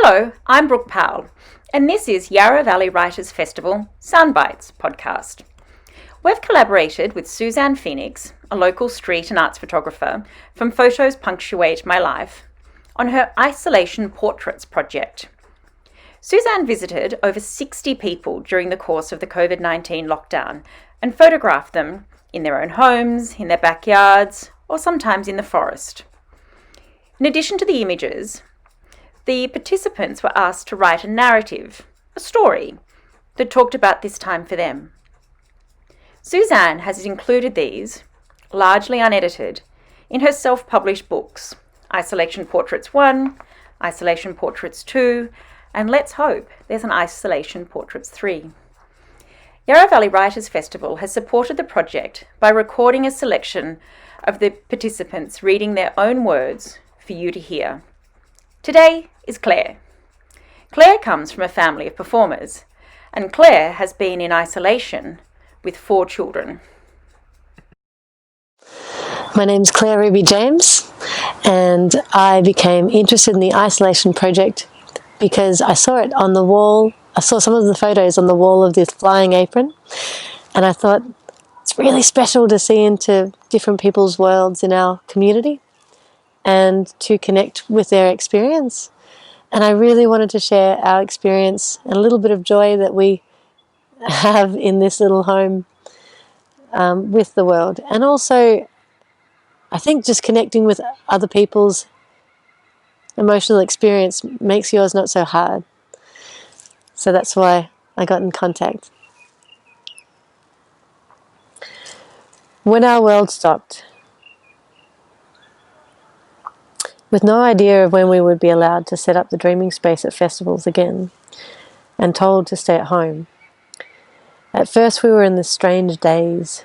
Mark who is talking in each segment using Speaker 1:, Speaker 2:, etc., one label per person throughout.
Speaker 1: Hello, I'm Brooke Powell, and this is Yarra Valley Writers Festival Soundbites podcast. We've collaborated with Suzanne Phoenix, a local street and arts photographer from Photos Punctuate My Life, on her Isolation Portraits project. Suzanne visited over 60 people during the course of the COVID-19 lockdown and photographed them in their own homes, in their backyards, or sometimes in the forest. In addition to the images, the participants were asked to write a narrative, a story, that talked about this time for them. Suzanne has included these, largely unedited, in her self-published books, Isolation Portraits 1, Isolation Portraits 2, and let's hope there's an Isolation Portraits 3. Yarra Valley Writers Festival has supported the project by recording a selection of the participants reading their own words for you to hear. Today is Claire. Claire comes from a family of performers, and Claire has been in isolation with 4 children.
Speaker 2: My name's Claire Ruby James, and I became interested in the Isolation project because I saw it on the wall. I saw some of the photos on the wall of this flying apron, and I thought it's really special to see into different people's worlds in our community and to connect with their experience. And I really wanted to share our experience and a little bit of joy that we have in this little home with the world. And also, I think just connecting with other people's emotional experience makes yours not so hard. So that's why I got in contact. When our world stopped, with no idea of when we would be allowed to set up the dreaming space at festivals again, and told to stay at home. At first we were in this strange daze.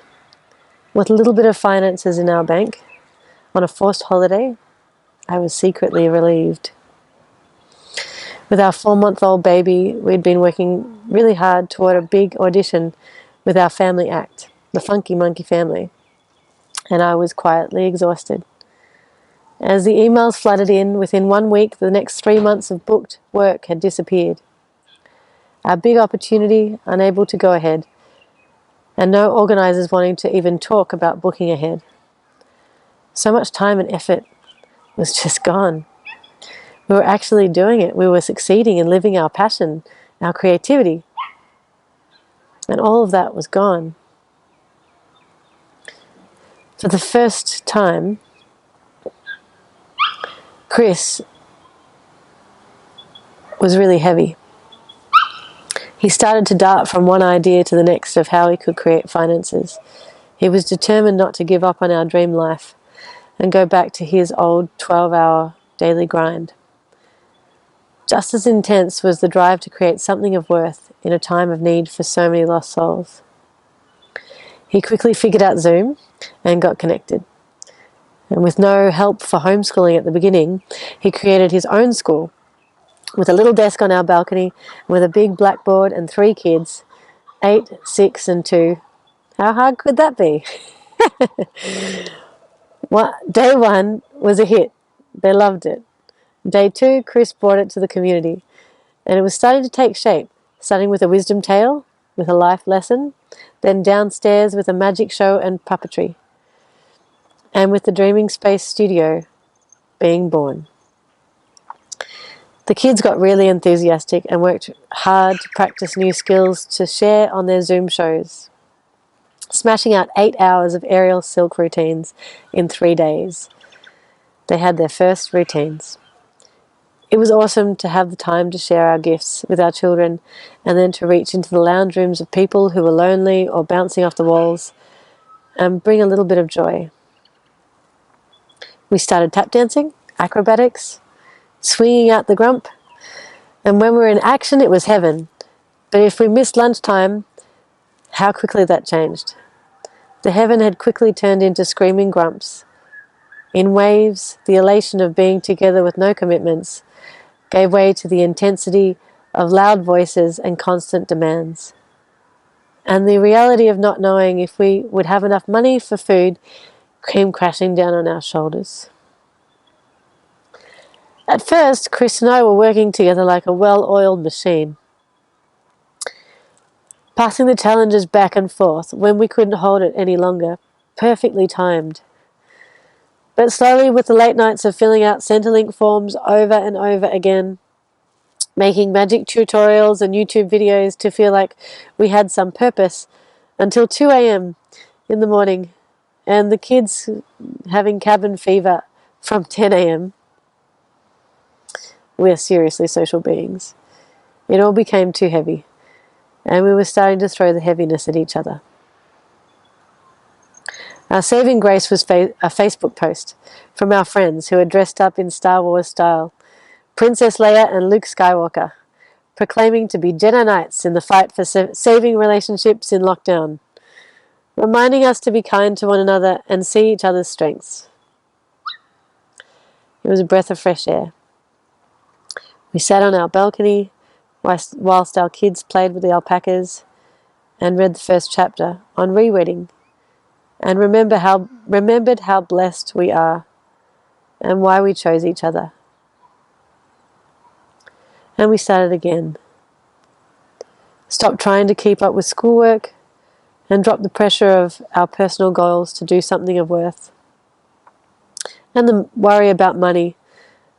Speaker 2: With a little bit of finances in our bank, on a forced holiday, I was secretly relieved. With our 4-month-old baby, we'd been working really hard toward a big audition with our family act, the Funky Monkey Family, and I was quietly exhausted. As the emails flooded in, within 1 week, the next 3 months of booked work had disappeared. Our big opportunity, unable to go ahead, and no organisers wanting to even talk about booking ahead. So much time and effort was just gone. We were actually doing it. We were succeeding and living our passion, our creativity. And all of that was gone. For the first time, Chris was really heavy. He started to dart from one idea to the next of how he could create finances. He was determined not to give up on our dream life and go back to his old 12-hour daily grind. Just as intense was the drive to create something of worth in a time of need for so many lost souls. He quickly figured out Zoom and got connected. And with no help for homeschooling at the beginning, he created his own school with a little desk on our balcony with a big blackboard and 3 kids, 8, 6 and 2. How hard could that be? Day 1 was a hit. They loved it. Day 2, Chris brought it to the community, and it was starting to take shape, starting with a wisdom tale, with a life lesson, then downstairs with a magic show and puppetry, and with the Dreaming Space studio being born. The kids got really enthusiastic and worked hard to practice new skills to share on their Zoom shows, smashing out 8 hours of aerial silk routines in 3 days. They had their first routines. It was awesome to have the time to share our gifts with our children and then to reach into the lounge rooms of people who were lonely or bouncing off the walls and bring a little bit of joy. We started tap dancing, acrobatics, swinging out the grump, and when we were in action it was heaven. But if we missed lunchtime, how quickly that changed. The heaven had quickly turned into screaming grumps. In waves, the elation of being together with no commitments gave way to the intensity of loud voices and constant demands. And the reality of not knowing if we would have enough money for food came crashing down on our shoulders. At first, Chris and I were working together like a well-oiled machine, passing the challenges back and forth when we couldn't hold it any longer, perfectly timed. But slowly, with the late nights of filling out Centrelink forms over and over again, making magic tutorials and YouTube videos to feel like we had some purpose, until 2 a.m. in the morning, and the kids having cabin fever from 10 a.m. We're seriously social beings. It all became too heavy, and we were starting to throw the heaviness at each other. Our saving grace was a Facebook post from our friends who had dressed up in Star Wars style, Princess Leia and Luke Skywalker, proclaiming to be Jedi Knights in the fight for saving relationships in lockdown, reminding us to be kind to one another and see each other's strengths. It was a breath of fresh air. We sat on our balcony whilst our kids played with the alpacas and read the first chapter on rewedding, and remembered how blessed we are and why we chose each other. And we started again. Stopped trying to keep up with schoolwork and dropped the pressure of our personal goals to do something of worth and the worry about money,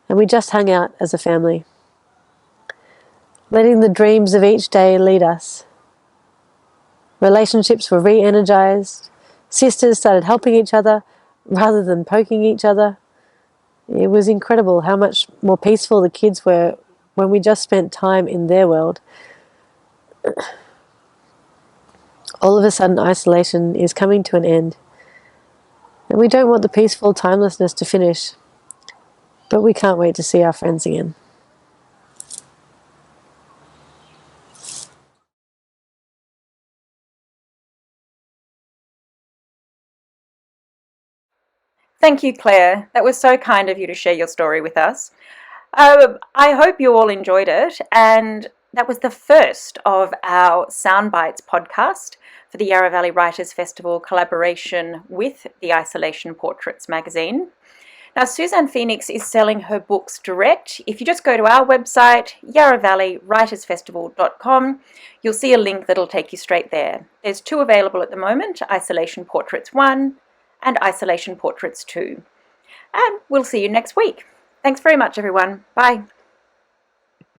Speaker 2: and we just hung out as a family, letting the dreams of each day lead us. Relationships were re-energized. Sisters started helping each other rather than poking each other. It was incredible how much more peaceful the kids were when we just spent time in their world. All of a sudden, isolation is coming to an end. And we don't want the peaceful timelessness to finish, but we can't wait to see our friends again.
Speaker 1: Thank you, Claire. That was so kind of you to share your story with us. I hope you all enjoyed it, and that was the first of our Soundbites podcast for the Yarra Valley Writers Festival collaboration with the Isolation Portraits magazine. Now, Suzanne Phoenix is selling her books direct. If you just go to our website, yarravalley.writersfestival.com, you'll see a link that'll take you straight there. There's 2 available at the moment, Isolation Portraits 1 and Isolation Portraits 2. And we'll see you next week. Thanks very much, everyone. Bye.